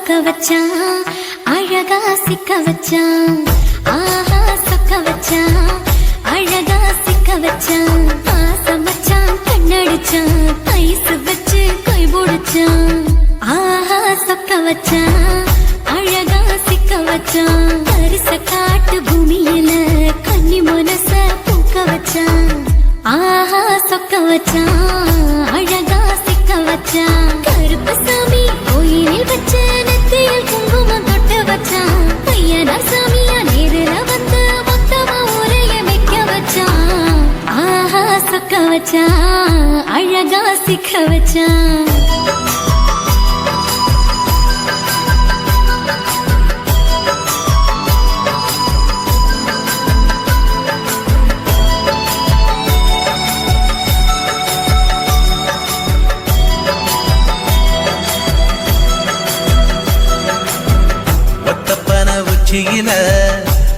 சொக்க வச்சான் அழகா சிக்க வச்சான் ஆஹா சொக்க வச்சான் அழகா சிக்க வச்சான் ஆசை மச்சான் கண்ணடிச்சான் ஐஸ் வச்சு கை போடுச்சான் ஆஹா சொக்க வச்சான் அழகா சிக்க வச்சான் அரிச காட்டு பூமியில கன்னி மனச பூக்க வச்சான் ஆஹா சொக்க வச்சான் அழகா சிக்க வச்சான் கருப்பு சாமி கோயிலில் வச்ச நெத்தியில் குங்குமம் தொட்டு வச்சான் பையனா சாமியா நேரில வந்து மொத்தமா ஊரைய வைக்க வச்சான் ஆஹா சொக்க வச்சான் அழகா சிக்க வச்சான்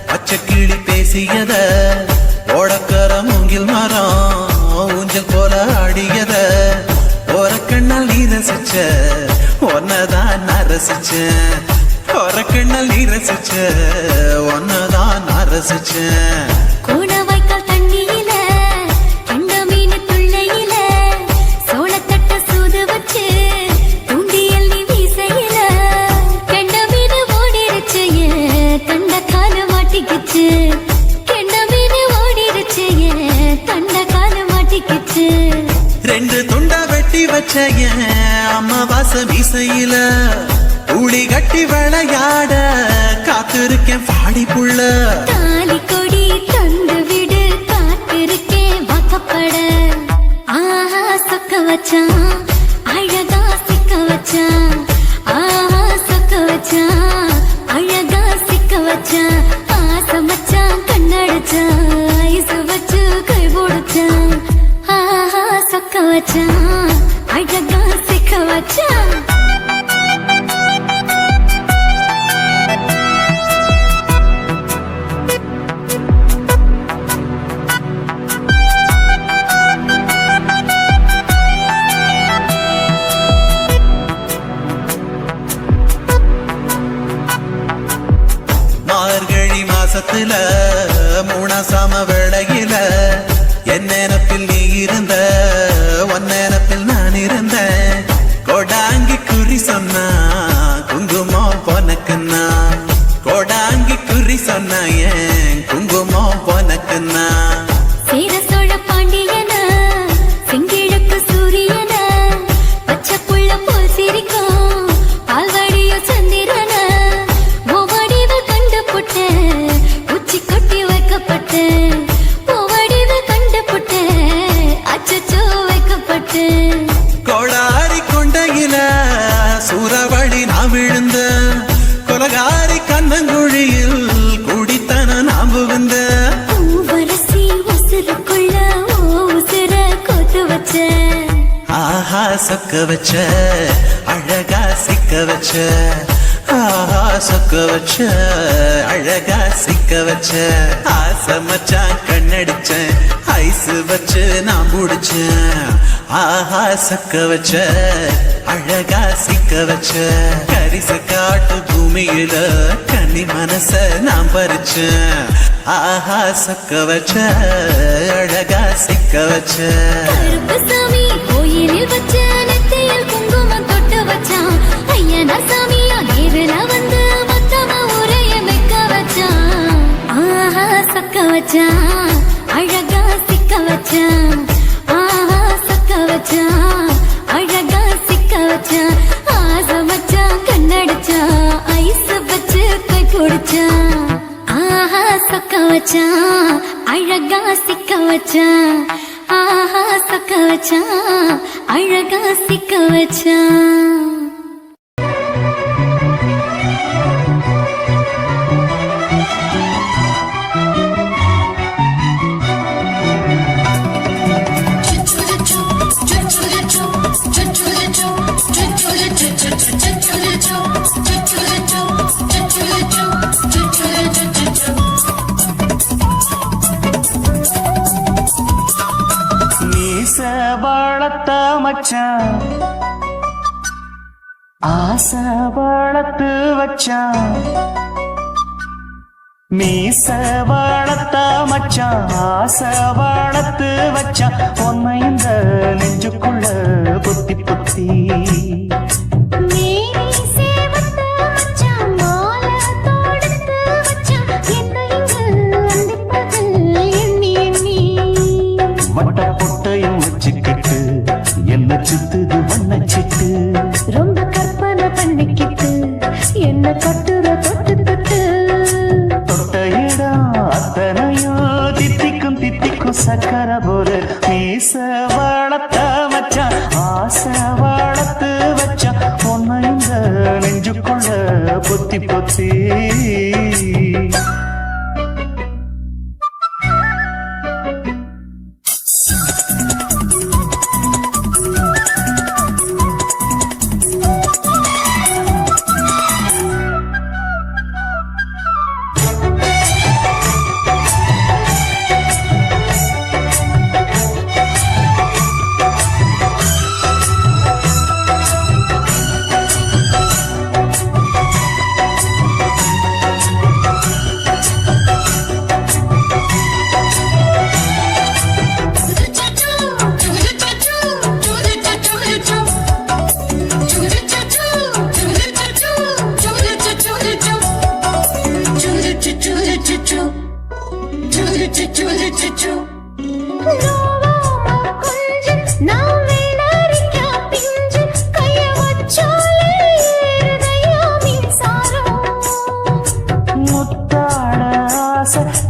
பச்சை கிளி பேசியத ஓடக்கர மூங்கில் மரம் ஊஞ்சல் போல ஆடியத ஒரு கண்ணால் நீ ரசிச்ச ஒன்னதான் நான் ரசிச்சேன் ஒரு கண்ணால் நீ ரசிச்ச ஒன்னதான் நான் ரசிச்சேன் கோணவாய்க்கால் தண்ணியில கண்ட மீன் துள்ளையில சோளத்தட்ட சூது வச்சு தூண்டியல் நீ வீசையில கண்ட மீன் ஓடிருச்சு தண்ட கால மாட்டிக்கிச்சு கண்ட மீன் ஓடிருச்சு தண்ட கால மாட்டிக்கிச்சு ரெண்டு துண்டா வெட்டி வச்ச அம்மாவாச வீசையில ஊழி கட்டி விளையாட காத்திருக்கேன் பாடி புள்ள தாலி கொடி தந்து விடு காத்திருக்கேன் வாக்கப்பட ஆஹா சொக்க வச்சான் அழகா சிக்க வச்சான் ஆஹா சொக்க வச்சான் அழகா சிக்க வச்சான் ஆசை மச்சான் கண்ணடிச்சான் ஐஸ் வச்சு கை போடுச்சான் ஆஹா சொக்க வச்சான் அழகா சிக்க வச்சான் மார்கழி மாசத்துல மூணாசாம வேளையில என் நினப்பில் நீ இருந்த உன் நினப்பில் நான் இருந்தேன் கோடாங்கி குறி சொன்னா குங்குமம் பொனக்குன்னா கோடாங்கி குறி சொன்னா ஏன் குங்குமம் பொனக்குன்னா சேர சோழ பாண்டியன செங்கிழக்கு சூரியன பச்சை புள்ள போல் சிரிக்கும் பால்வடிய சந்திரன ஓவடிவ கண்டு புட்ட உச்சி கொட்டி வைக்கப்பட்ட ஓவடிவ கண்டு புட்ட அச்சச்சோ வைக்கப்பட்டு கோடாரி கொண்டையில சூறாவளி நான் விழுந்த கொலகாரி கண்ணங்குழியில் குடித்தன நான் புகுந்த பூவரசி உசுருக்குள்ள ஓ உசுர கொத்து வச்ச ஆஹா சொக்க வச்ச அழகா சிக்க வச்ச ஆஹா சொக்க வச்ச அழகா சிக்க வச்ச ஆசை மச்சான் கண்ணடிச்சேன் ஐஸ் வச்சு நான் முடிச்சேன் ஆஹா சொக்க வச்ச அழகா சிக்க வச்ச கரிச காட்டு பூமியில கன்னி மனச நான் பறிச்சேன் ஆஹா சொக்க வச்ச அழகா சிக்க வச்ச கருப்பு சாமி கோயிலில் வச்ச நெத்தியில் குங்குமம் தொட்டு வச்சான் ஐயனா சாமியா நேரில வந்து மொத்தமா ஊரைய வைக்க வச்சான் ஆஹா சொக்க வச்சான் அழகா சிக்க வச்சான் ஆஹா சொக்க வச்சான் அழகா சிக்க வச்சான் ஆசை மச்சான் கண்ணடிச்சான் ஐஸ் வச்சு கை குடிச்சான் ஆஹா சொக்க வச்சான் அழகா சிக்க வச்சான் ஆஹா சொக்க வச்சான் அழகா சிக்க வச்சான் ஆசை வளர்த்து வச்சான் மீச வளர்த்த மச்சான் ஆசை வளர்த்து வச்சான் உன்னை இந்த நெஞ்சுக்குள்ள பொத்தி பொத்தி மேனி சேவத்த மச்சான் மாலை தொடுத்து வச்சான் என்னை இங்கு அந்திப்பது எண்ணி எண்ணி வட்ட பொட்டையும் வச்சுக்கிட்டு என்ன சுத்துது வண்ணச்சிட்டு ரொம்ப கற்பனை பண்ணிக்கிட்டு என்ன கட்டுற தொட்டு தொட்டு தொட்ட இடம் அத்தனையும் தித்திக்கும் தித்திக்கும் சக்கர போல மீச வளர்த்த மச்சான் ஆசை வளர்த்து வச்சான் உன்னை இந்த நெஞ்சுக்குள்ள பொத்தி பொத்தி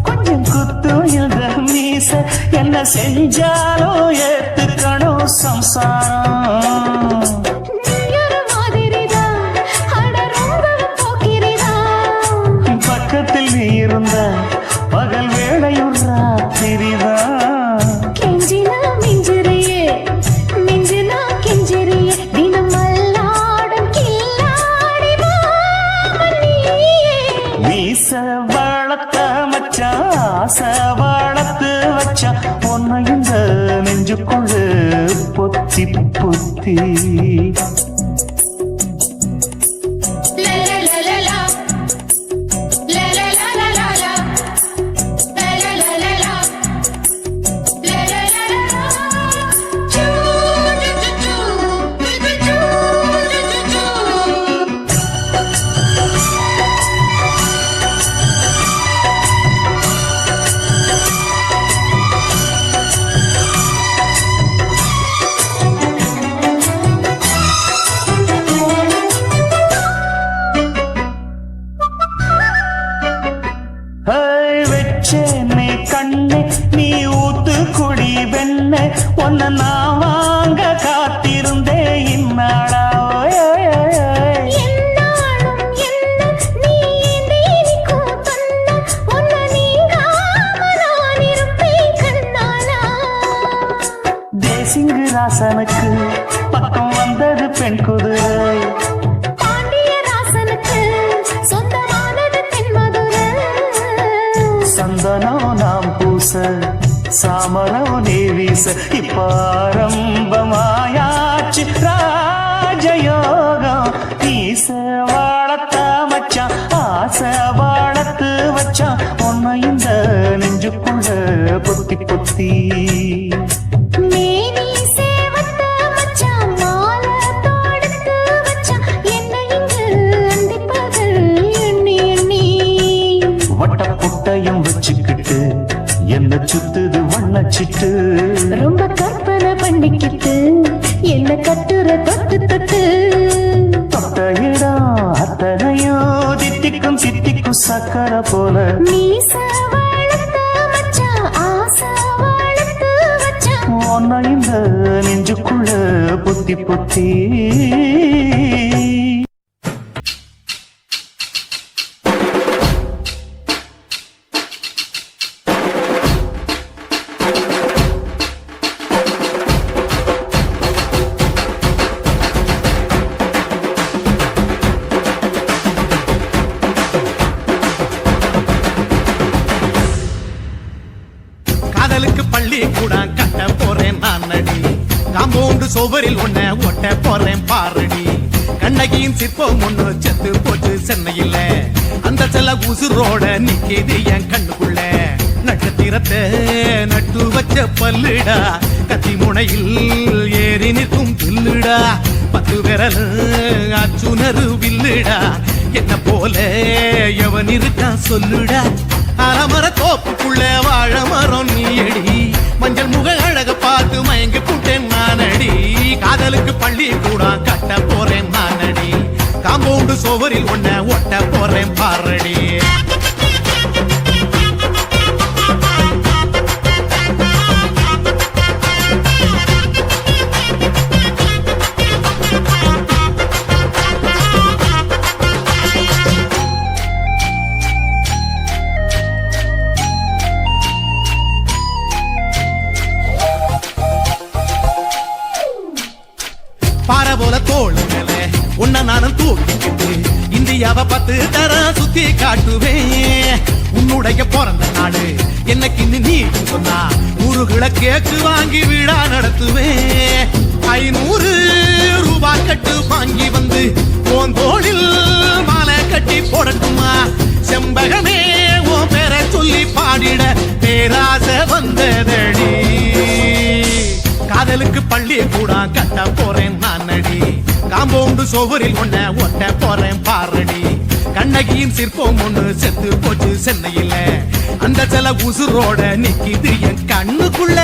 கொஞ்சம் குத்து இந்த மீச என்ன செஞ்சாலும் ஏத்துக்கணும் சம்சாரம் பக்கத்தில் நீ இருந்த பகல் வேளையும் ராத்திரிதான் கெஞ்சினா மிஞ்சிறியே மிஞ்சினா கெஞ்சிறியே தினம் அல்லாடும் கில்லாடி மாமணியே மீச வளர்த்த மச்சான் ஆசை வளர்த்து வச்சான் உன்னை இந்த நெஞ்சுக்குள்ள பொத்தி பொத்தி வச்சேனே கண்ணே நீ ஊத்து குடி வெண்ண உன்னை நான் வாங்க காத்திருந்தே இந்நாளா என்னாலும் என்ன நீ நீக்கும் கண்ணா உன்னை நீங்காம நான் இருப்பேன் கண்ணாலா தேசிங்கு ராசனுக்கு பக்கம் வந்தது பெண் குதிரை பாண்டியராசனுக்கு சொந்தமானது தென்மதுரை சந்தனம் நாம் பூச சாமரம் நீ வீச இப்ப ஆரம்பமாயாச்சு ராஜயோகம் ஈச வாழத்த மச்சான் ஆசை வாழத்து வச்சான் உன்னை இந்த நெஞ்சுக்குள்ள பொத்தி பொத்தி மேனி சேவத்த மச்சான் மாலை தொடுத்து வச்சான் என்னை இங்கு அந்திப்பது எண்ணி எண்ணி வட்ட புட்டையும் வச்சுக்கிட்டு என்ன சுத்துது வண்ணச்சிட்டு ரொம்ப கற்பனை பண்ணிக்கிட்டு என்ன கட்டுற தொட்டு தொட்டு தொட்ட இடம் அத்தனையும் தித்திக்கும் தித்திக்கும் சக்கர போல மீச வளர்த்த மச்சான் ஆசை வளர்த்து வச்சான் உன்னை இந்த நெஞ்சுக்குள்ள பொத்தி பொத்தி காதலுக்கு பள்ளி கூட கட்ட போறேன் நான் நடி காம்பவுண்டு சோவரில் ஒன்ன ஒட்ட போறேன் பாரடி கண்ணகியின் சிற்பம் ஒண்ணு செத்து போச்சு சென்னையில அந்த செல்ல உசுரோட நிக்கிது என் கண்ணுக்குள்ள நட்சத்திரத்தை நட்டு வச்ச பல்லுடா கத்தி முனையில் ஏறி நிற்கும் பில்லுடா 10 விரல் அச்சுணரு வில்லுடா என்ன போல எவன் இருக்கா சொல்லுடா அலமர தோப்புக்குள்ள வாழ மரம் நீயடி மஞ்சள் முக அழக பார்த்து மயங்கி புட்டேன் நானடி காதலுக்கு பள்ளி கூட கட்ட போறேன் நானடி காம்பவுண்டு சோவரில் ஒன்ன ஒட்ட போறேன் பாரடி பாறை போல தோளு மேல உன்ன நானும் தூக்கிக்கிட்டு இந்தியாவை 10 தரம் சுத்தி காட்டுவேன் உன்னுடைய பிறந்த நாடு என்னைக்கு நீ சொன்னா ஊருகளை கேக்கு வாங்கி விழா நடத்துவேன் 500 ரூபாய் கட்டு வாங்கி வந்து உன் தோளில் மாலை கட்டி போடட்டுமா செம்பகமே உன் பேரை சொல்லி பாடிட பேராசை வந்ததடி காதலுக்கு பள்ளி கூட கட்ட போறேன் நானடி காம்பவுண்டு சோவரில் ஒன்ன ஒட்ட போறேன் பாரடி கண்ணகியின் சிற்பம் ஒண்ணு செத்து போச்சு சென்னையில அந்த செல உசுரோட நிக்கிது என் கண்ணுக்குள்ள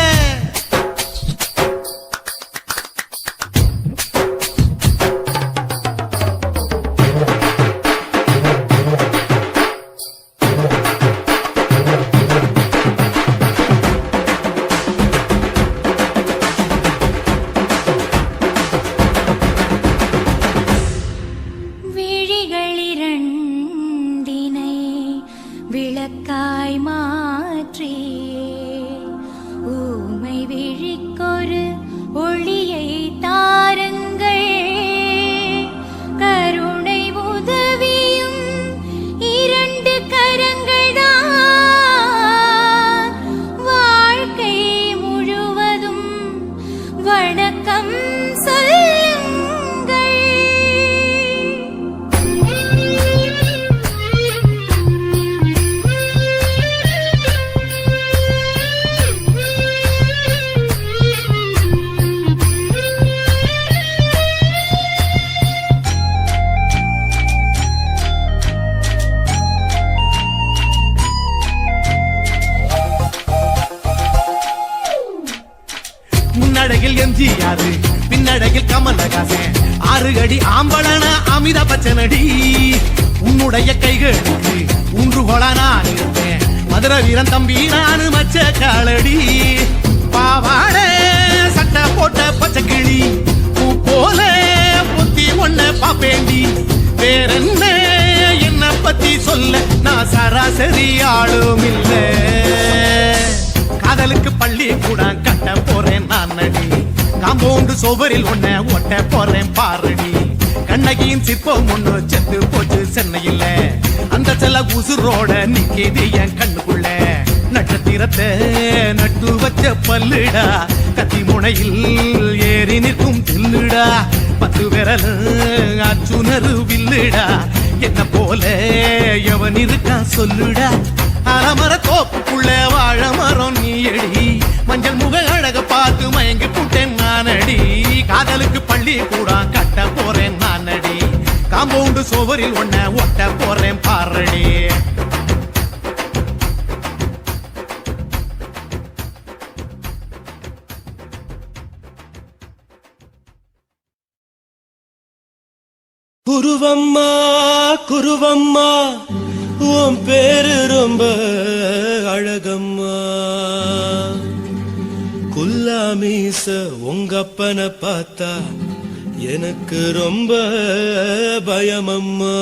விளக்காய் மாற்றியே ஊமை விழிக்கொரு ஒளியை தாருங்கள் கருணை உதவியும் 2 கரங்கள்தான் வாழ்க்கை முழுவதும் வணக்கம் முன்னடகில் எம்ஜிஆர் பின்னடகில் கமலஹாசன் 6 அடி ஆம்பளன அமிதாப் பச்சனடி உன்னுடைய கைகளுக்கு ஊன்றுகோலா நான் இருப்பேன் மதுரை வீரன் தம்பி நானு மச்ச காலடி பாவாட சட்டை போட்ட பச்சை கிளி பூ போல பொத்தி ஒன்ன பாப்பேண்டி வேறென்ன என்ன பத்தி சொல்ல நான் சராசரி ஆளும் இல்ல காதலுக்கு பள்ளி கூட கட்ட போறேன் நானடி காம்பவுண்டு சோவரில் ஒன்ன ஒட்ட போறேன் பாரடி கண்ணகியின் சிற்பம் ஒண்ணு செத்து போச்சு சென்னையில அந்த செல்ல உசுரோட நிக்கிது என் கண்ணுக்குள்ள நட்சத்திரத்தை நட்டு வச்ச பல்லுடா கத்தி முனையில் ஏறி நிற்கும் தில்லுடா 10 விரல் அச்சுணரு வில்லுடா என்ன போல எவன் இருக்கா சொல்லுடா அலமர தோப்புக்குள்ள வாழ மரம் நீயடி மஞ்சள் முக அழக பார்த்து மயங்கி புட்டேன் நானடி காதலுக்கு பள்ளி கூட கட்ட போறேன் நானடி காம்பவுண்டு சோவரில் ஒன்ன ஒட்ட போறேன் பாரடி குருவம்மா குருவம்மா உன் பேரு ரொம்ப அழகம்மா குல்லாமீச உங்க அப்பனை பார்த்தா எனக்கு ரொம்ப பயமம்மா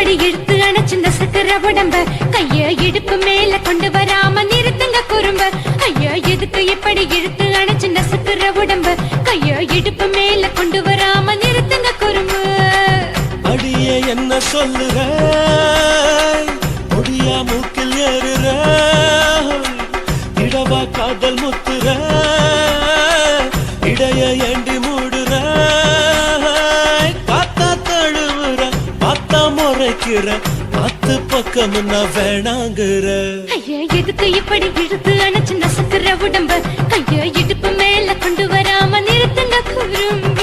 இப்படி இழுத்து அணைச்சு நசுக்கிற உடம்ப கைய இடுப்பு மேல கொண்டு வராம நிறுத்துங்க குறும்ப ஐயா எதுக்கு இப்படி இழுத்து அணைச்சு நசுக்கிற உடம்ப கைய இடுப்பு மேல கொண்டு வராம நிறுத்துங்க குறும்பு அடியே என்ன சொல்லுற ஒடியா மூக்கில் ஏறுற இடவா காதல் முத்துற இடைய ஏண்டி மூடுற காத்தா தழுவுற பார்த்தா முறைக்கிற பத்து பக்கம் நான் வேணாங்குற ஐயா எதுக்கு இப்படி இழுத்து அணைச்சு நசுக்கிற உடம்ப கைய இடுப்பு மேல கொண்டு வராம நிறுத்துங்க குறும்ப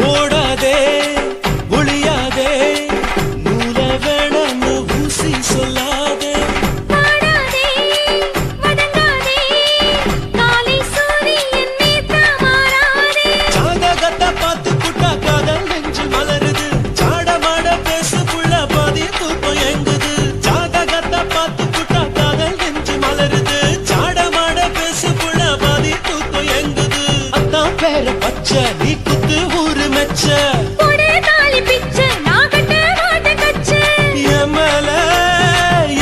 ஓடாதே ஒளியாதே நூல வேணான்னு ஊசி சொல்லாதே பாடாதே வதங்காதே காலை சூரியன் மீதா மாறாதே ஜாதகத்தை பார்த்து புட்டா காதல் நெஞ்சு மலருது சாடமாட பேசு புள்ள பாதி தூக்கம் எங்குது ஜாதகத்தை பார்த்து புட்டா காதல் நெஞ்சு மலருது சாடமாட பேசு புள்ள பாதி தூக்கம் எங்குது அத்தான் பேர பச்சை நீ குத்து ஊரு மெச்ச போடே தாலி பிச்சை நான் கட்ட மாட்ட கச்சை என் மேல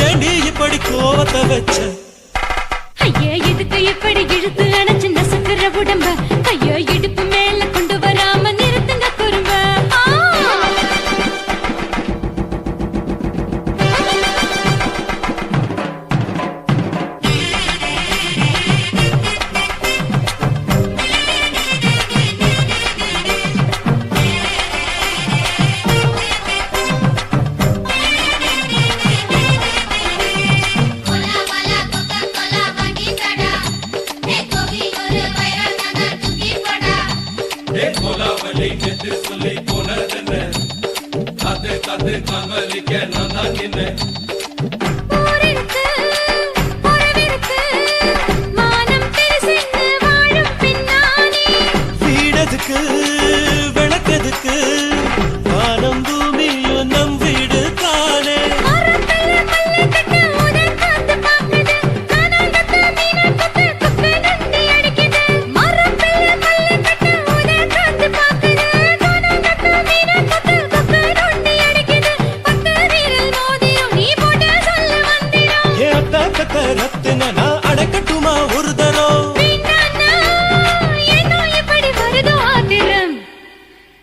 ஏண்டி இப்படி கோவத்தை வச்ச ஐயா எதுக்கு இப்படி இழுத்து அணைச்சு நசுக்கிற உடம்ப கைய இடுப்பு மேல கொண்டு வராம நிறுத்துங்க குறும்ப ஊரிருக்கு உறவிருக்கு மானம் பெருசென்று வாழும் பின்னானே வீடதுக்கு விளக்கதுக்கு வானம் பூமியும் நம் வீடு தானே மரத்துல மல்லி கட்டு உதன் காத்து பாக்குது கானாங்கத்து மீன குத்து குப்பை நண்டி அடிக்குது மரத்துல மல்லி கட்டு உதன் காத்து பாக்குது கானாங்கத்து மீன குத்து குப்பை நண்டி அடிக்குது பத்து வீரல் மோதிரம் நீ போட்டு சொல்ல வந்திரம் ஏத்த ரத்தின நான் அடக்கட்டுமா ஒரு தரம் வீணானா ஏனோ இப்படி வருதோ ஆத்திரம்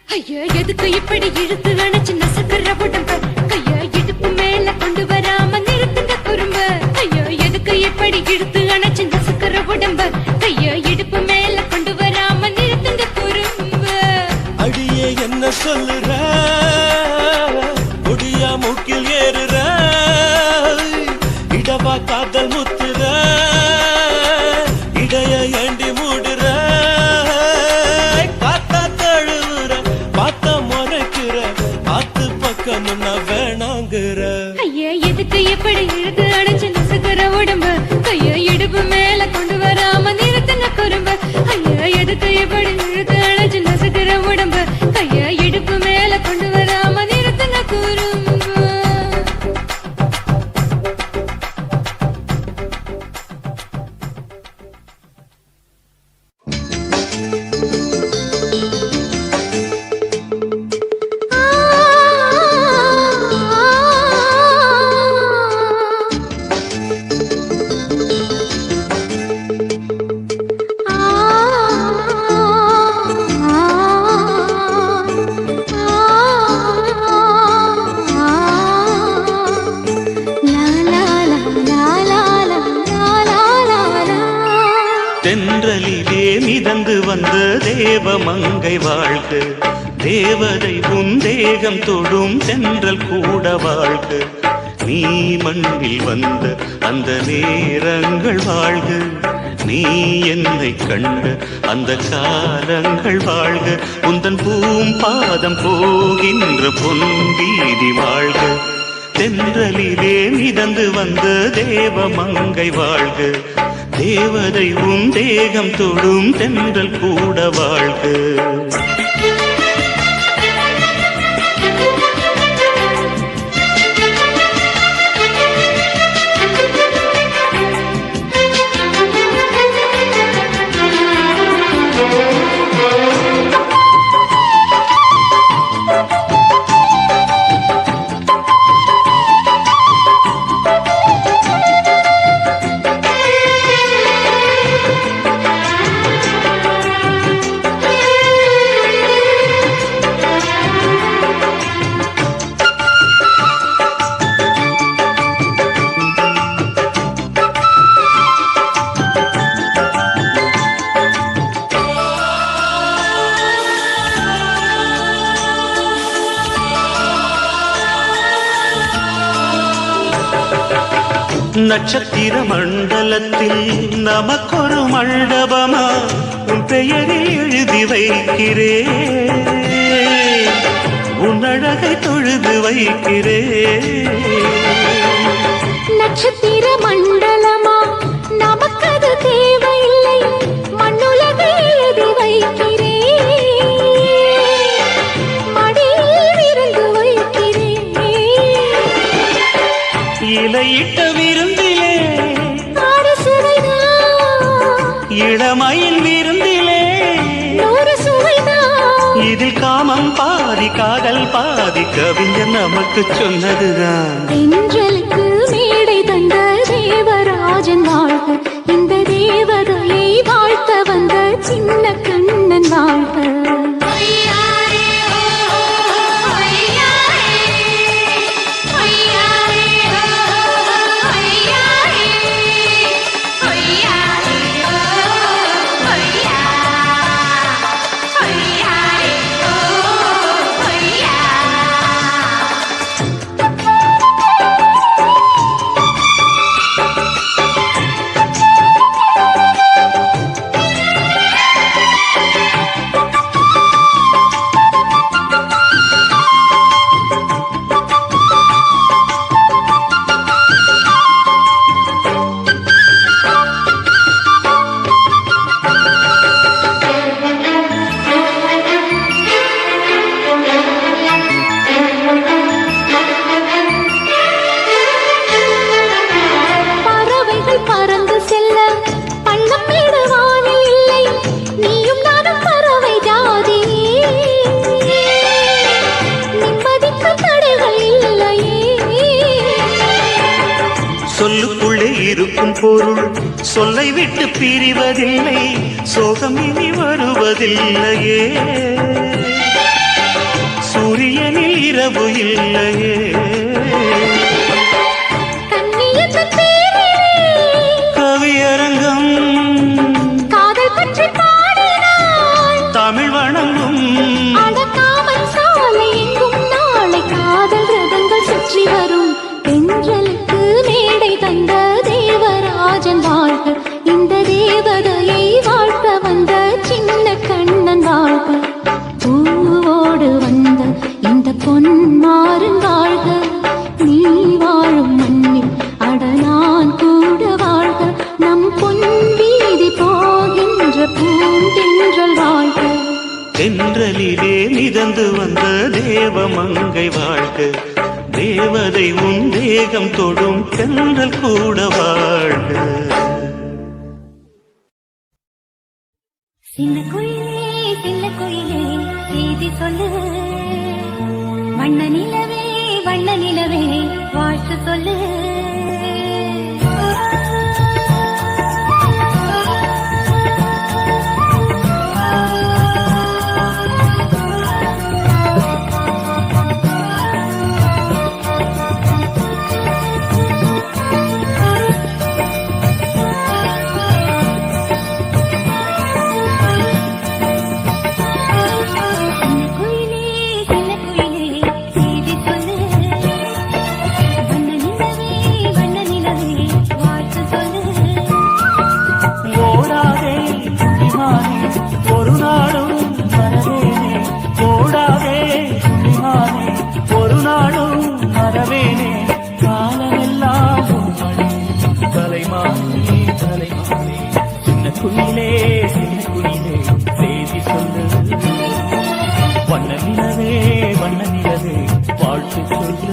ஐயா எதுக்கு இப்படி இழுத்து அணைச்சு நசுக்கிற உடம்ப கைய இடுப்பு மேல கொண்டு வராம நிறுத்துங்க குறும்ப ஐயா எதுக்கு இப்படி இழுத்து அணைச்சு நசுக்கிற உடம்ப கைய இடுப்பு மேல கொண்டு வராம நிறுத்துங்க குறும்ப அடியே என்ன சொல்லுற ஒடியா மூக்கில் ஏறுற இடவா காதல் முத்துற இடைய ஏண்டி மூடுற காத்தா தழுவுற பார்த்த முறைக்கிற ஆத்து பக்கம் நான் வேணாங்குற ஐயா எதுக்கு இப்படி இழுத்து அணைச்சு நசுக்கிற உடம்ப கைய இடுப்பு மேல கொண்டு வராம நிறுத்துங்க குறும்ப ஐயா எதுக்கு இப்படி இழுத்து அணைச்சு நசுக்கிற உடம்ப கைய இடுப்பு மேல கொண்டு வராம நிறுத்துங்க குறும்ப தென்றலிலே மிதந்து வந்த தேவமங்கை வாழ்க, தேவதை உன் தேகம் தொடும் தென்றல் கூட வாழ்க. நீ மண்ணில் வந்த அந்த நேரங்கள் வாழ்க, நீ என்னை கண்ட அந்த காலங்கள் வாழ்க, உந்தன் பூம்பாதம் போகின்ற பொன் வீதி வாழ்க, தென்றலிலே மிதந்து வந்த தேவ மங்கை வாழ்க, தேவதை உன் தேகம் தொடும் தென்றல் கூட வாழ்க. நட்சத்திர மண்டலத்தில் நமக்கொரு மண்டபமா உன் பெயரில் எழுதி வைக்கிறேன், உன் அழகை தொழுது வைக்கிறேன். நட்சத்திர மண்டலமா நமக்கது தேவையில்லை, மண்ணுலகை எழுதி வைக்கிறேன், மடியில் விருந்து வைக்கிறேன். இலையிட்ட விருந்திலே இளமையின் விருந்திலே இதில் காமம் பாதி காதல் பாதி கவிஞர் நமக்கு சொன்னதுதான். தென்றலுக்கு மேடை தந்த தேவராஜன் வாழ்க, இந்த தேவதையை வாழ்த்த வந்த சின்ன கண்ணன் வாழ்க. சொல்லுக்குள்ளே இருக்கும் பொருள் சொல்லை விட்டு பிரிவதில்லை, சோகம் இனி வருவதில்லையே, சூரியனில் இரவு இல்லையே. கவியரங்கம் காதல் பற்றி பாடினாள், தமிழ் வணங்கும் அடக்காமல் சாலை எங்கும் நாளை காதல் ரதங்கள் சுற்றி வரும். தென்றலுக்கு மேடை தந்த தேவராஜன் வாழ்க, இந்த தேவதையை வாழ்த்த வந்த சின்ன கண்ணன் வாழ்க. பூவோடு வந்த இந்த பொன்மாறன் வாழ்க, நீ வாழும் மண்ணில் அட நான் கூட வாழ்க, நம் பொன் வீதி போகின்ற பூந்தென்றல் வாழ்க. தென்றலிலே மிதந்து வந்த தேவ மங்கை வாழ்க, தேவதை உன் தேகம் தொடும் தென்றல் கூட வாழ்க. சின்ன குயிலே செய்தி சொல்லு, வண்ண நிலவே வாழ்த்து சொல்லு. சின்ன குயிலே செய்தி சொல்லு, வண்ண வரவேனே காலமெல்லாம் உம்மடி தலைமானே தலைமானே சின்ன குயிலே செய்தி சொல்லு வண்ண நிலவே வாழ்த்து சொல்லு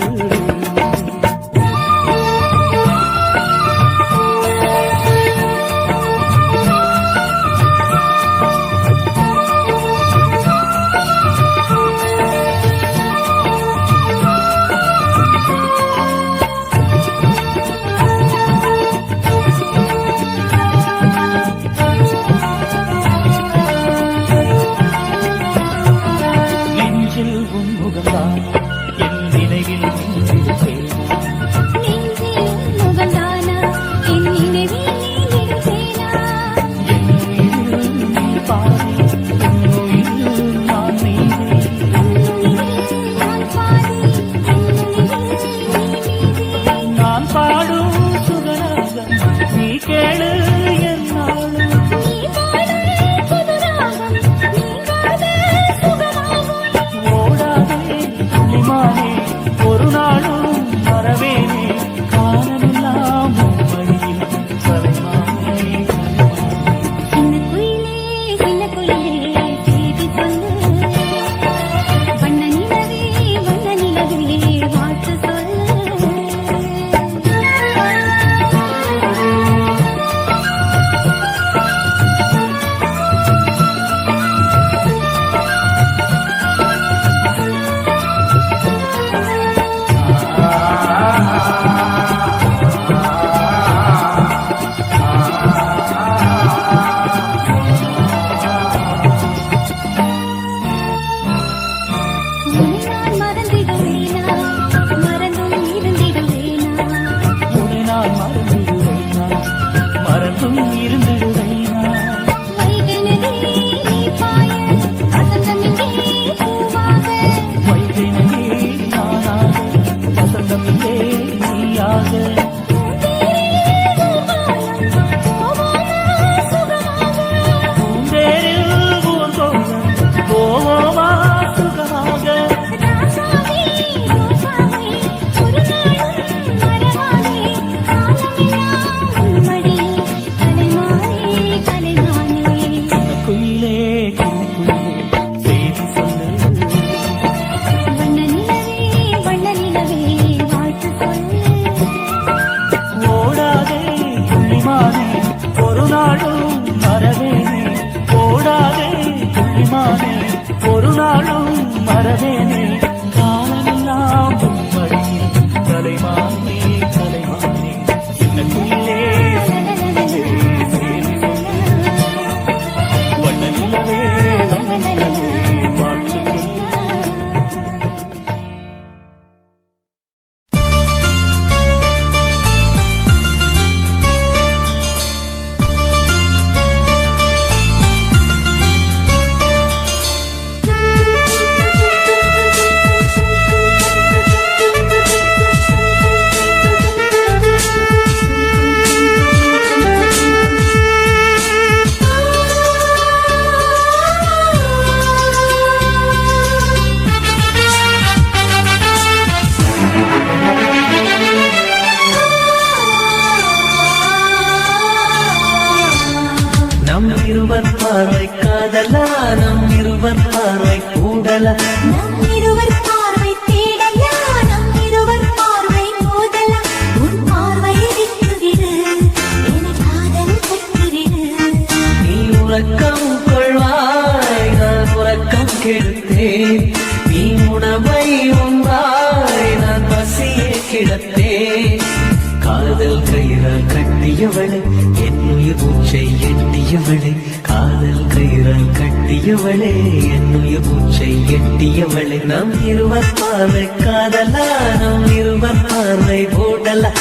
கட்டியவளே என்னுயிர் மூச்சை எட்டியவளே காதல் கயிறால் கட்டியவளே என்னுயிர் மூச்சை எட்டியவளே நம் இருவர் பார்வை காதலா நம் இருவர் பார்வை போடலா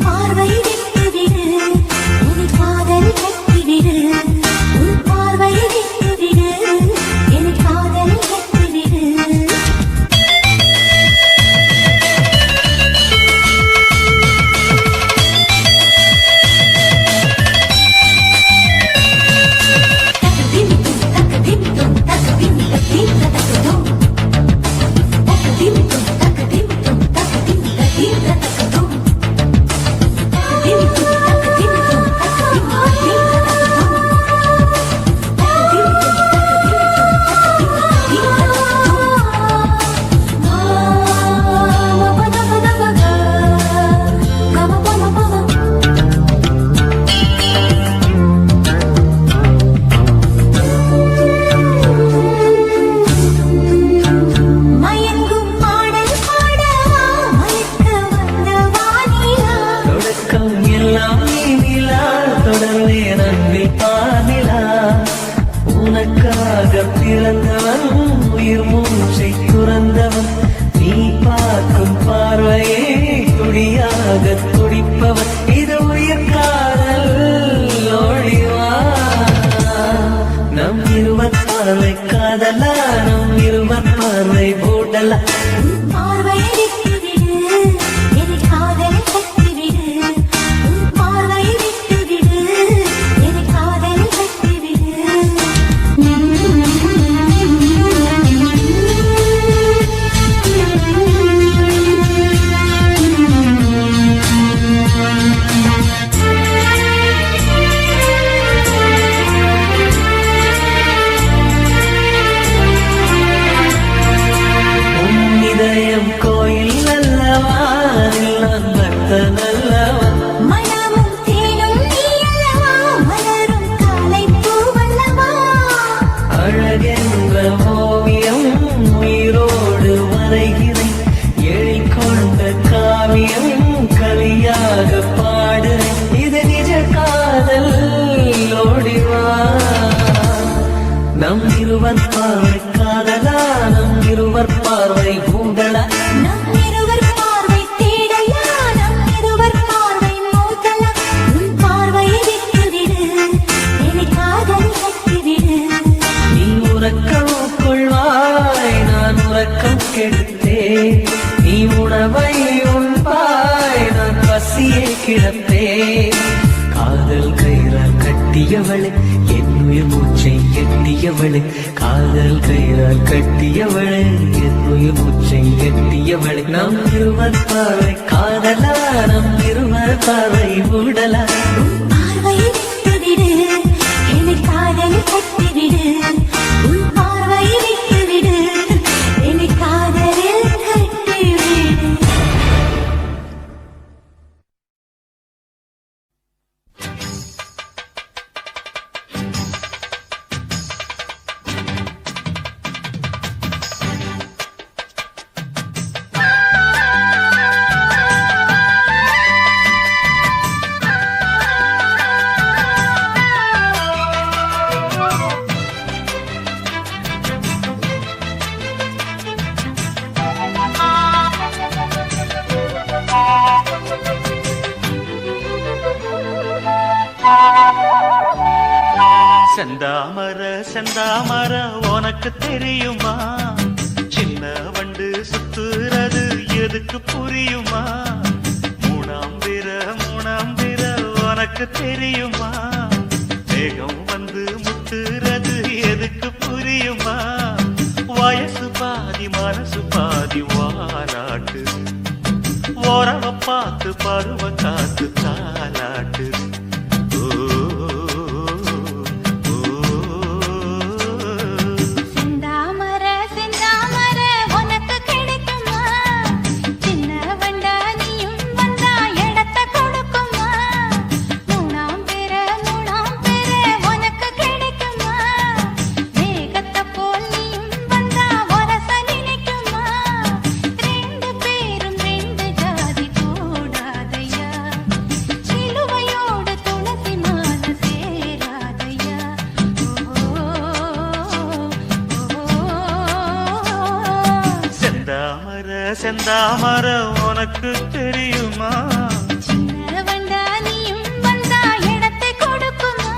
பார்வை விட்டுவிடு என் காதல் கட்டிவிடு உன் பார்வை விட்டுவிடு என் காதல் கட்டிவிடு ஊடலாம் பார்வையை விட்டுவிடு என் காதலை கட்டிவிடு உன் பார்வையை விட்டுவிடு என் காதலை கட்டிவிடு உன் இதயம் கோயில் அல்லவா நான் பக்தன் அல்லவா மனமும் தேனும் நீ அல்லவா மலரும் காலை பூவல்லவா அழகென்ற ஓவியம் உயிரோடு வரைகிறேன் எழிற்கொண்ட காவியம் கவியாக பாடுறேன் இது நிஜ காதல் ஓடிவா நம் இருவர் பார்வை காதலா நம் இருவர் பார்வை ஊடலா நம் இருவர் பார்வை தேடலா நம் இருவர் பார்வை மோதலா உன் பார்வையை விட்டுவிடு என் காதலை கட்டிவிடு நீ உறக்கம் கொள்வாய் நான் உறக்கம் கெடுத்தேன் நீ உணவை உண்பாய் நான் பசியை கிடப்பேன் காதல் கயிறால் கட்டியவளே என்னுயிர் மூச்சை எட்டியவளே காதல் கயிறால் கட்டியவளே என்னுயிர் மூச்சை எட்டியவளே நம் இருவர் பார்வை காதலா நம் இருவர் பார்வை ஊடலா பார்வையை விட்டுவிடு என் காதலை கட்டிவிடு உன் பார்வையை விட்டுவிடு என் காதலில் கட்டிவிடு செந்தாமர செந்தாமர உனக்கு தெரியுமா சின்ன வண்டு சுத்துறது எதுக்கு புரியுமா மூணாம் பிற உனக்கு தெரியுமா வேகம் வந்து முத்துறது எதுக்கு புரியுமா வயசு பாதி மனசு பாதி வாராட்டு ஓரவ பார்த்து பருவ காத்து தாலாட்டு செந்தாமர செந்தாமர உனக்கு கிடைக்குமா சின்ன வண்டா நீயும் வந்தா இடத்த கொடுக்குமா மூணாம் பேர உனக்கு கிடைக்குமா மேகத்தை போல் நீயும் வந்தா வரச நினைக்குமா ரெண்டு பேரும் ரெண்டு ஜாதி கூடாதையா சிலுவையோடு துளசி மாலை சேராதையா செந்தாமர செந்தாமர உனக்கு தெரியுமா சின்ன வண்டா நீயும் வந்தா இடத்தை கொடுக்குமா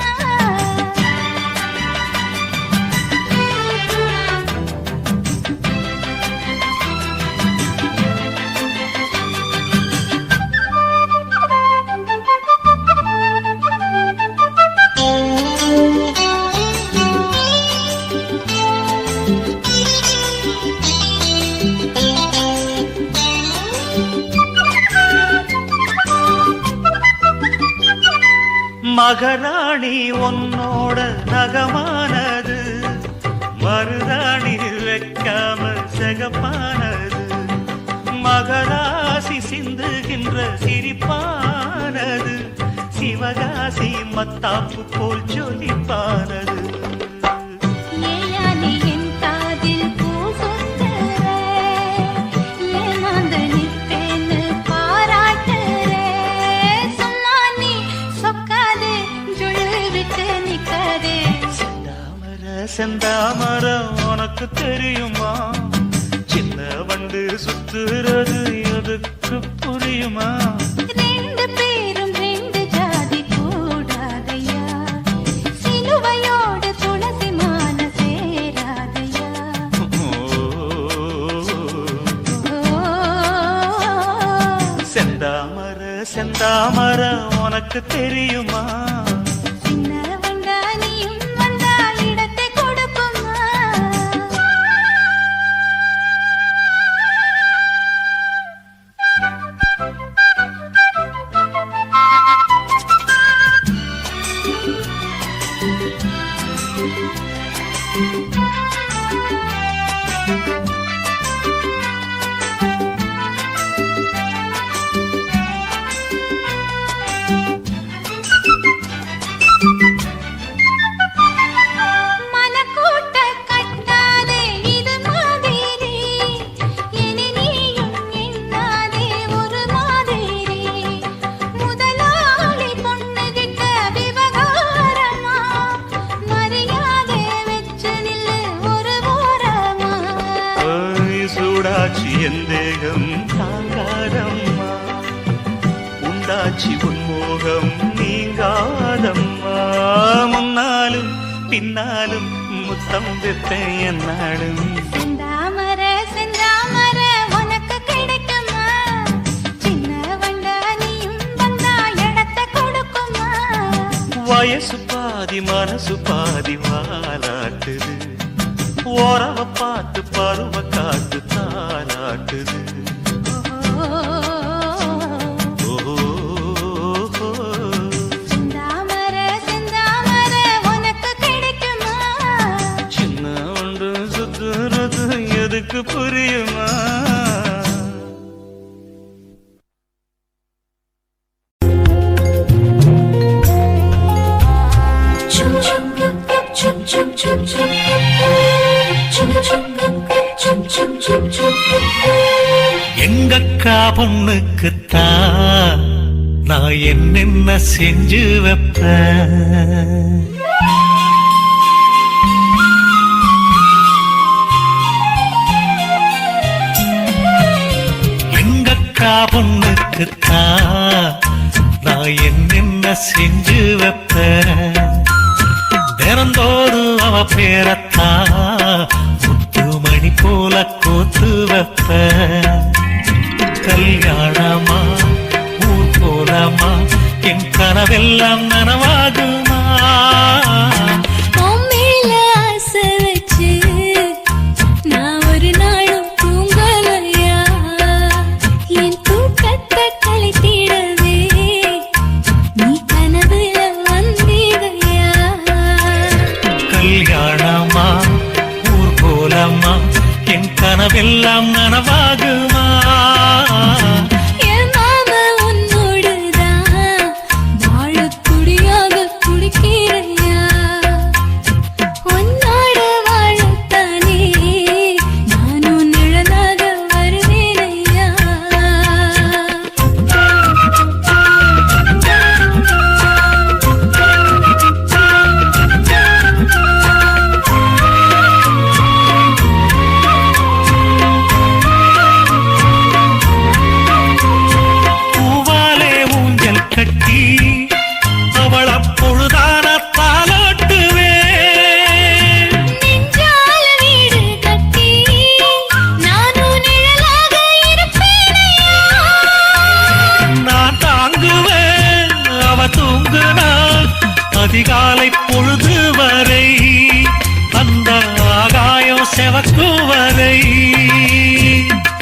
மகராணி உன்னோட நகமானது மருதாணி வைக்காம செகப்பானது மகராசி சிந்துகின்ற சிரிப்பானது சிவகாசி மத்தாப்பு போல் ஜொலிப்பானது ஏயானே என் காதில் பூ சொத்துற ஏமாந்து நிற்பேன்னு பாராட்டுற சொன்னா நீ சொக்காது ஜுழு விட்டு நிக்காதே செந்தாமர செந்தாமர உனக்கு தெரியுமா சின்ன வண்டு சுத்துறது எதுக்கு புரியுமா ரெண்டு பேரும் ரெண்டு ஜாதி கூடாதையா சிலுவையோடு துளசி மாலை சேராதையா செந்தாமர உனக்கு தெரியுமா? சின்ன வண்டா நீயும் வந்தா இடத்தை கொடுக்குமா? மனக்கூட்ட கட்டாதே இது மாதிரி, இனி நீயும் எண்ணாதே ஒரு மாதிரி. முதலாளி பொண்ணுகிட்ட விவகாரமா, மரியாதை வச்சு நில்லு ஒரு ஓரமா. ஓய், சூடாச்சி என் தேகம் தாங்காதம்மா, உண்டாச்சி உன்மோகம் நீங்காதம்மா. முன்னாலும் பின்னாலும் முத்தம் விட்டேன் என்னாலும். செந்தாமர செந்தாமர உனக்கு கிடைக்குமா? சின்ன வண்டா நீயும் வந்தா இடத்தை கொடுக்குமா? வயசு பாதி மனசு பாதி வாலாட்டுது, ஓரவ பார்த்து பருவ காத்து தாலாட்டுது. ஓஹோ, செந்தாமர செந்தாமர உனக்கு கிடைக்குமா? சின்ன ஒன்று சுத்துறது எதுக்கு புரியுமா? எங்கக்கா பொண்ணுக்குத்தான் நான் என்னென்ன செஞ்சு வைப்பேன். எங்கக்கா பொண்ணுக்குத்தான் நான் என்னென்ன செஞ்சு வைப்பேன். தினந்தோறும் அவ பேரத்தான் முத்துமணி போல கோத்து வைப்பேன். கல்யாணமா ஊர் போலமா என் கனவெல்லாம் நனவாகுமா? உன் மேல ஆசை வச்சு நான் ஒரு நாளும் தூங்கலையா? என் தூக்கத்தை கலைத்திடவே நீ கனவுல வந்தீதையா? கல்யாணமா ஊர் போலமா என் கனவெல்லாம் நனவாகுமா? என் மாமா உன்னோடுதான் வாழத் துடியாக துடிக்கிறையா? உன்னோட வாழத்தானே நானும் நிழலாக வருவேனையா? பூவாலே ஊஞ்சல் கட்டி அவள் அப்பொழுதான தாலாட்டுவேன். நெஞ்சால வீடு கட்டி நானும் நிழலாக இருப்பேனையா? நான் தாங்குவேன் அவ தூங்குனாள் அதிகாலை பொழுது வரை, அந்த ஆகாயம் செவக்கும் வரை.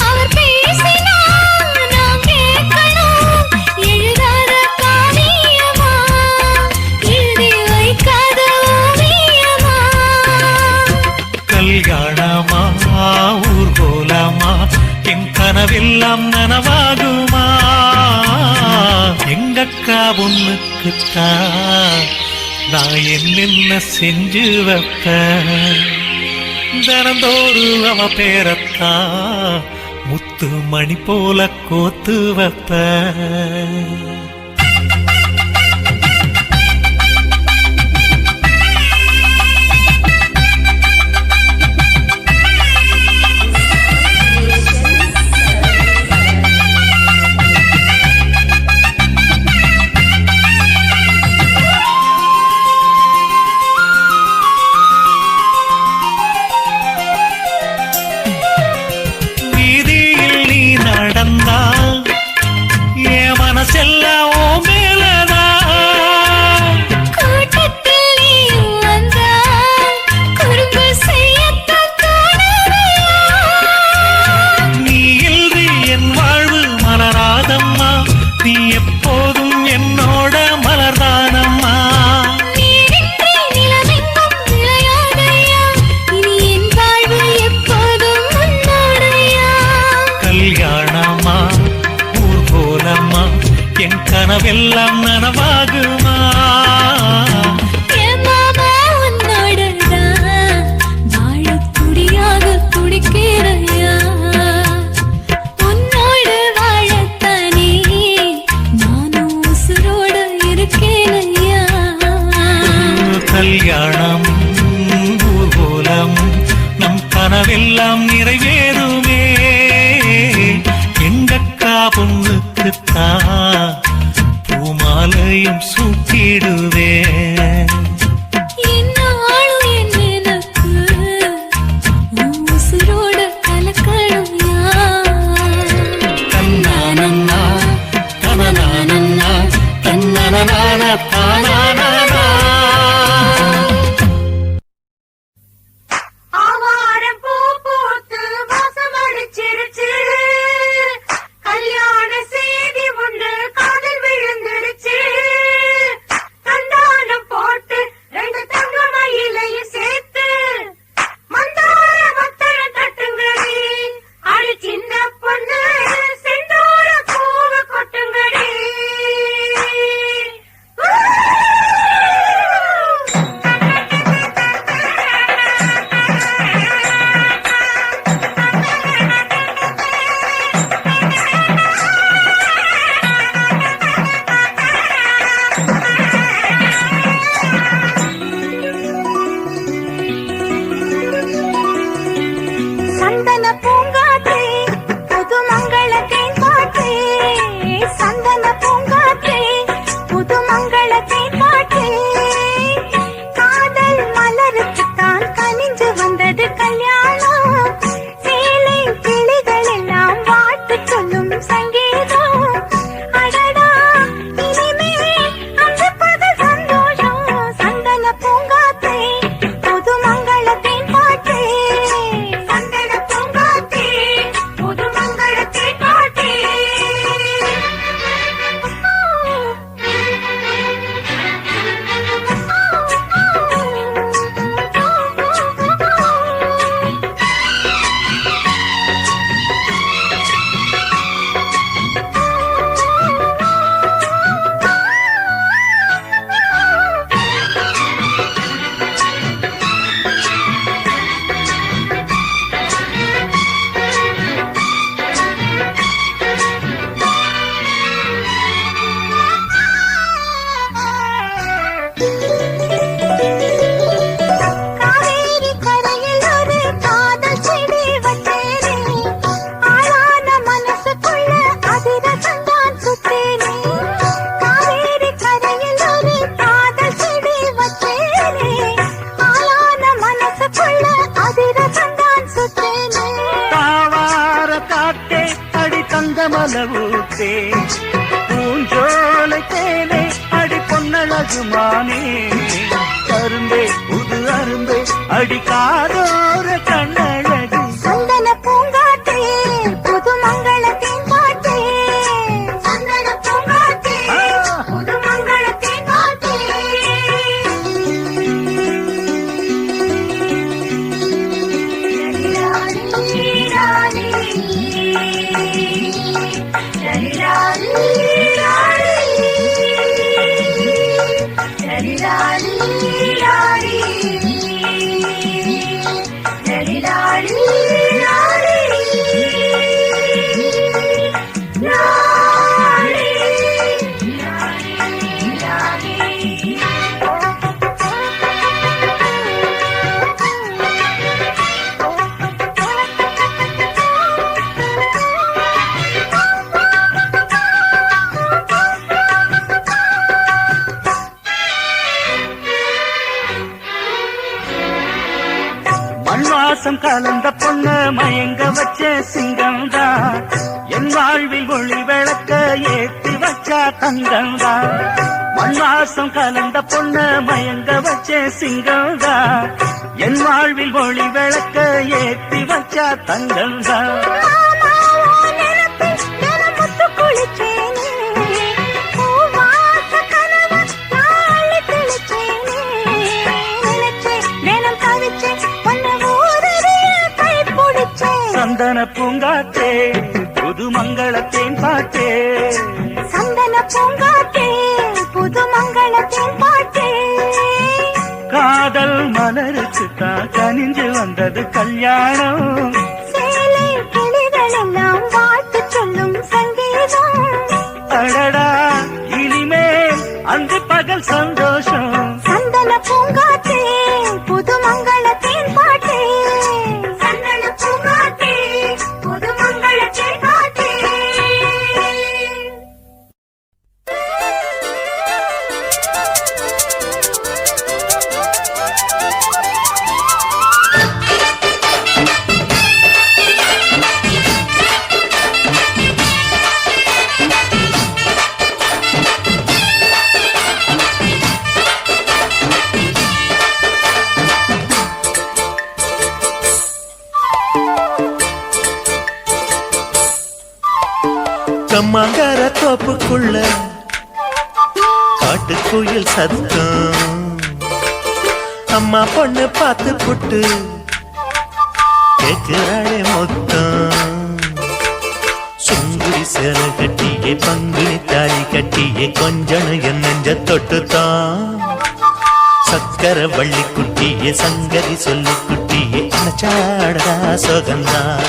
அவர் பேசினால் நாம் கேட்கணும், எழுதாத காவியமா, எழுதி வைக்காத ஓவியமா? கல்யாணமா ஊர் போலமா என் கனவெல்லாம் நனவாகுமா? எங்கக்கா பொண்ணுக்குத்தான் நான் என்னென்ன செஞ்சு வைப்பேன். தினந்தோறும் அவ பேரத்தான் முத்து மணி போல கோத்து வைப்பேன். வீதியில் நீ நடந்தால் என் மனசெல்லாம் என் கனவெல்லாம் நனவாகுமா? என் மாமா உன்னோடதான் வாழத் துடியாக துடிக்கிறையா. உன்னோடு வாழத்தானே நானும் உசுரோடு இருக்கேனையா. கல்யாணம் ஊர்வலம் நம் கனவெல்லாம் நிறைவேறுமே. எங்கக்கா பொண்ணுக்குத்தான் பூமாலையும் சூட்டிடுவேன். என்னாலும் என் எனக்கு உன் உசுரோடு கலக்கணும்யா. தன்னானன்னா தனனானன்னா தன்னனனான தானானா. ஆவாரம் பூ பூத்து வாசம் அடிச்சிருச்சு. கல்யாண செய்தி ஒன்று காதில் விழுந்துருச்சு. கண்டானம் போட்டு 2 தங்க மயிலையும் சேர்த்து மந்தார பத்தர தட்டுங்கடி. அடி சின்ன பொண்ணு செந்தூர பூவ கொட்டுங்கடி. சந்தன பூங்காற்றே புது மங்களத்தின் பாட்டே. சந்தன பூங்காற்றே புது மங்களத்தின் பாட்டே. காதல் மலருக்குத்தான் கனிஞ்சு வந்தது கல்யாணம். சேலை கிளிகள் எல்லாம் வாழ்த்து சொல்லும் சங்கீதம். அடடா இனிமே அந்த பகல் சந்தோஷம். சந்தன பூங்காற்றே புது மங்களத்தின் பாட்டே. சந்தன பூங்காற்றே புது மங்களத்தின் பாட்டே. காவேரி கரையில் ஒரு காதல் செடி வச்சேனே. ஆளான மனசுக்குள்ள அதிரசந்தான் சுத்தேனே. காவேரி கரையில் ஒரு காதல் செடி வச்சேனே. ஆளான மனசுக்குள்ள அதிரசந்தான் சுத்தேனே. தாவார காத்தே அடி தங்கமலவூத்தே. பூஞ்சோலை தேனே அடி பொன்னழகுமானே. கரும்பே புது அரும்பே அடி காதோர கண்ணழகு. சந்தன பூங்காற்றே புது மங்களத்தின் பாட்டே. சந்தன பூங்காற்றே புது மங்களத்தின் பாட்டே. மண்வாசம் கலந்த பொண்ண மயங்க வச்ச சிங்கம்தான். என் வாழ்வில் ஒளி விளக்க ஏற்றி வச்சா தங்கம்தான். மண்வாசம் கலந்த பொண்ண மயங்க வச்ச சிங்கம்தான். என் வாழ்வில் ஒளி விளக்க ஏற்றி வச்சா தங்கம்தான். சந்தன பூ பூங்காத்தே புது மங்களத்தேன் பாட்டே சந்தன பூங்காத்தே புது மங்களத்தேன் பாட்டே காதல் மலருக்கு தான் கனிஞ்சு வந்தது கல்யாணம் சேலை கிளிகள் எல்லாம் வாழ்த்து சொல்லும் சங்கீதம் அடடா இனிமேல் அங்கு பகல் சந்தோஷம் சந்தன பூங்காத்தே புது மங்களத்தேன் பாட்டே சந்தன பூங்காத்தே புது மங்களத்தேன் பாட்டே கம்மாங்கார தோப்புக்குள்ள காட்டுக்குயில் சத்தம் அம்மா பொண்ணு பார்த்து புட்டு கேட்கிறாளே மொத்தம் சுங்குடி சேல கட்டியே பங்குனி தாலி கட்டியே கொஞ்சம் என் நெஞ்ச தொட்டுத்தான் சக்கர வள்ளி குட்டியே சங்கதி சொல்லு குட்டியே நச்சாடா சொகந்தான்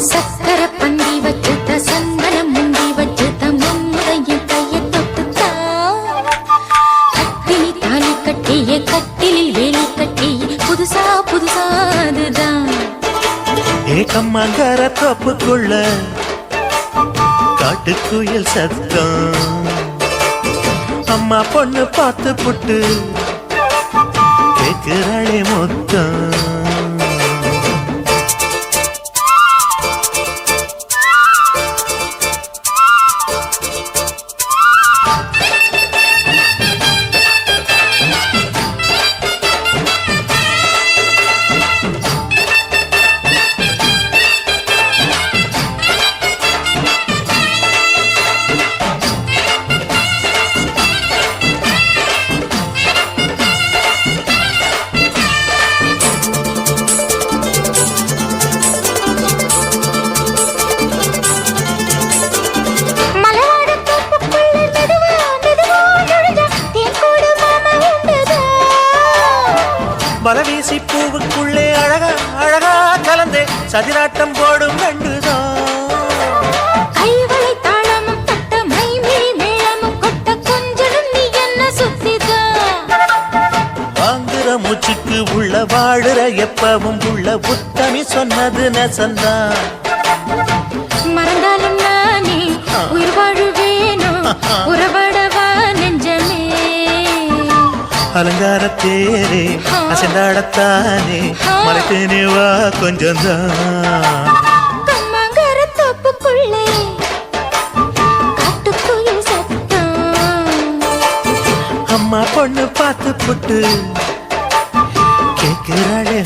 சக்கர பந்தி வச்சுட்ட சந்தனம் முந்தி வச்சுட்ட மம்முறையும் கையை தொட்டுத்தா கட்டினி தாலி கட்டிய கட்டிலில் வேலி கட்டிய புதுசா புதுசா அதுதான் ஏகம்மாங்கார தோப்புக்குள்ள காட்டுக்குயில் சத்தம் அம்மா பொண்ணு பார்த்து புட்டு கேட்கிறாளே மொத்தம் மலவீசி பூவுக்குள்ளே அழகா அழகா கலந்தே சதிராட்டம் போடும் கண்டுதான் கைவளை தாளமும் தட்ட மைமி மேளமும் கொட்ட கொஞ்சலும் நீ என்ன சுத்திதான் வாங்குற மூச்சுக்கு உள்ள வாழுற எப்பவும் உள்ள புத்தமி சொன்னது நெசந்தான் மறந்தாலும் நானே உயிர் வாழுவேனோ உறவடவா நெஞ்சமே அலங்கார தேரே அசைந்தாடத்தானே மறைத்தேனே வா கொஞ்சம்தான் கம்மாங்கார தோப்புக்குள்ளே காட்டுக்குயில் சத்தம் அம்மா பொண்ணு பார்த்து புட்டு கேட்கிறாளே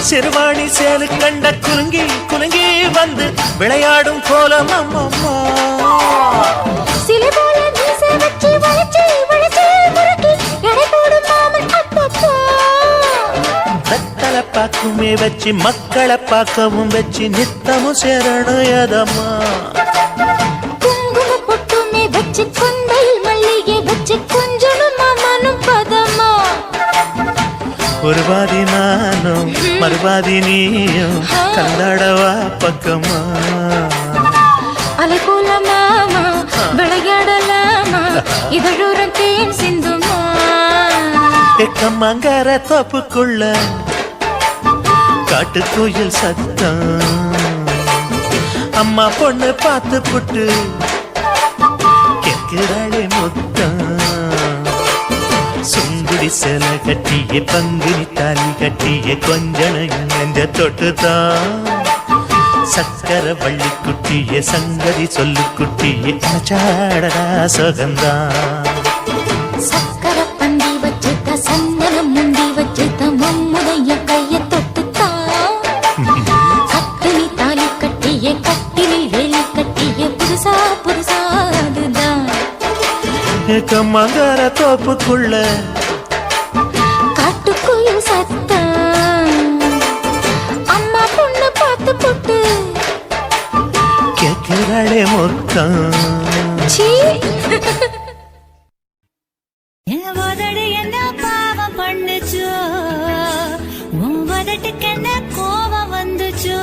சிறுவாணி சேலு கண்ட குலுங்கி குலுங்கி வந்து விளையாடும் கோலம் அம்மம்மா சிலை போல மீசை வச்சு வளைச்சு வளைச்சு முறுக்கி எடை போடும் மாமன் அப்பப்பா வெத்தலை பாக்குமே வச்சு மக்களை பார்க்கவும் வச்சு நித்தமும் சேரணும் எதம்மா குங்கும பொட்டுமே வச்சு கொண்டையில் மல்லிகை வச்சு கொஞ்சனும் மாமனும் பதமா ஒரு பாதி நானும் மறுபாதி நீயும் கலந்தாடவா பக்கமா அலை போல மாமா விளையாடலாமா இதழூரம் தேன் சிந்துமா எக்கம்மாங்கார தோப்புக்குள்ள காட்டுக்குயில் சத்தம் அம்மா பொண்ணு பார்த்து புட்டு கேட்கிறாளே முத்தம் பங்குடி சேல கட்டிய பங்குனி தாலி கட்டிய கொஞ்சன நெஞ்ச தொட்டுதான் சக்கர வள்ளி குட்டிய சங்கதி சொல்லு குட்டிய அச்சாடடா சொகந்தான் சக்கர பந்தி வச்சுட்ட சந்தனம் முண்டி வச்சுட்ட மம்முடைய கைய தொட்டுத்தான் கட்டினி தாலி கட்டிய கட்டிலில் வேலி கட்டிய புதுசா புதுசா அதுதான் கம்மங்கார தோப்புக்குள்ள காட்டுக்குயில் சத்தம் அம்மா பொண்ணு பார்த்து போட்டு கேட்கிறாளே மொத்தம் சீ உதடு என்ன பாவம் பண்ணுச்சோ உன் உதட்டுக்கு என்ன கோபம் வந்துச்சோ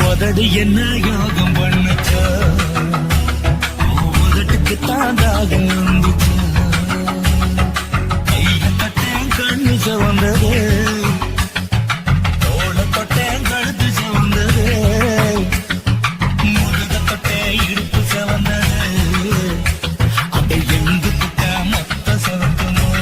உதடு என்ன யோகம் பண்ணுச்சோ உதட்டுக்கு தாண்டாக வந்துச்சோ கைய தொட்டேன் கண்ணு சிவந்தது தோள தொட்டேன் கழுத்து சிவந்தது முருக தொட்டேன் இடுப்பு சிவந்தது அதை எங்கு தொட்ட மொத்த சிவக்கணும்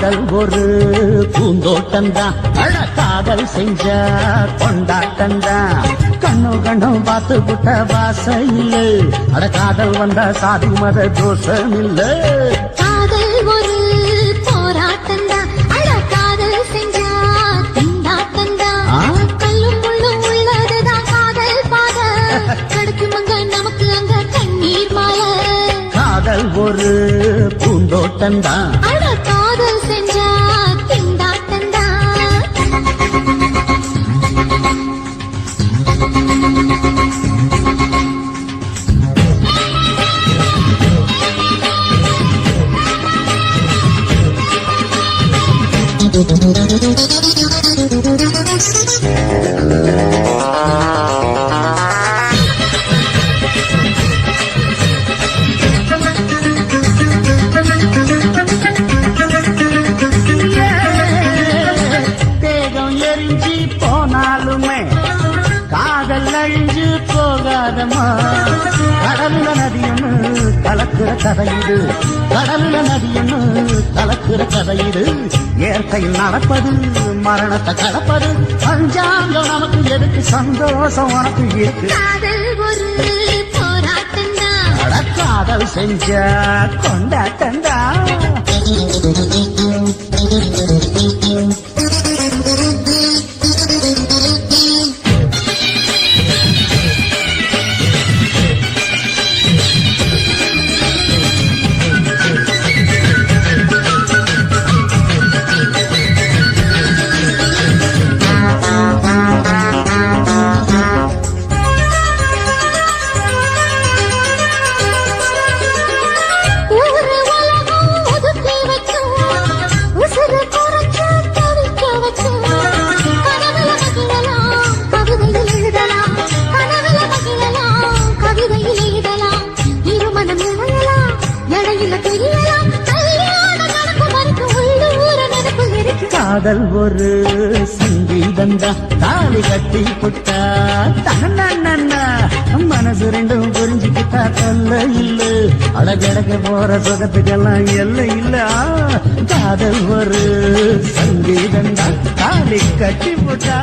காதல் ஒரு பூந்தோட்டம்தான் அழ காதல் செஞ்ச கொண்டாட்டம்தான் கண்ணு கண்ணும் பார்த்து புட்ட வாசம் இல்ல அட காதல் வந்தா சாதி மத தோஷம் இல்ல காதல் ஒரு போராட்டம்தான் அட காதல் செஞ்சா திண்டாட்டம்தான் கல்லும் முள்ளும் உள்ளதுதான் காதல் பாத கிடைக்குமங்க நமக்கு அங்க கண்ணீர் மாலை காதல் ஒரு பூந்தோட்டம்தான் அட காதல் செஞ்சா திண்டாட்டம்தான் தேகம் எரிஞ்சு போனாலுமே காதல் அழிஞ்சு போகாதமா கடலுல நதியொன்னு கலக்குற கதையிடு கடலுல நதியொன்னு கலக்குற கதையிடு இயற்கையில் நடப்பது மரணத்தை கலப்பது பஞ்சாங்கம் நமக்கு எதுக்கு சந்தோஷம் உனக்கு இருக்கு காதல் ஒரு போராட்டம்தான் அட காதல் செஞ்ச கொண்டாட்டந்தா ஊரு உலகம் ஒதுக்கி வச்சோம் உசுறு குறைச்சு தவிக்க வச்சோம் கனவுல மகிழலாம் கவிதையில் எழுதலாம் கனவுல மகிழலாம் கவிதையில் எழுதலாம் இருமனம் இணையலாம் இடையில தெரியலாம் கல்யாணம் நடக்கும் வரைக்கும் உள்ளூர நினைப்பு இருக்கு காதல் ஒரு சங்கீதந்தா தாலி கட்டி புட்டா தன்னா மனசு ரெண்டும் புரிஞ்சுக்கிட்டா தொல்ல இல்ல அழகழக போற சுகத்துக்கெல்லாம் எல்லை இல்ல காதல் ஒரு சங்கீதந்தா தாலி கட்டி புட்டா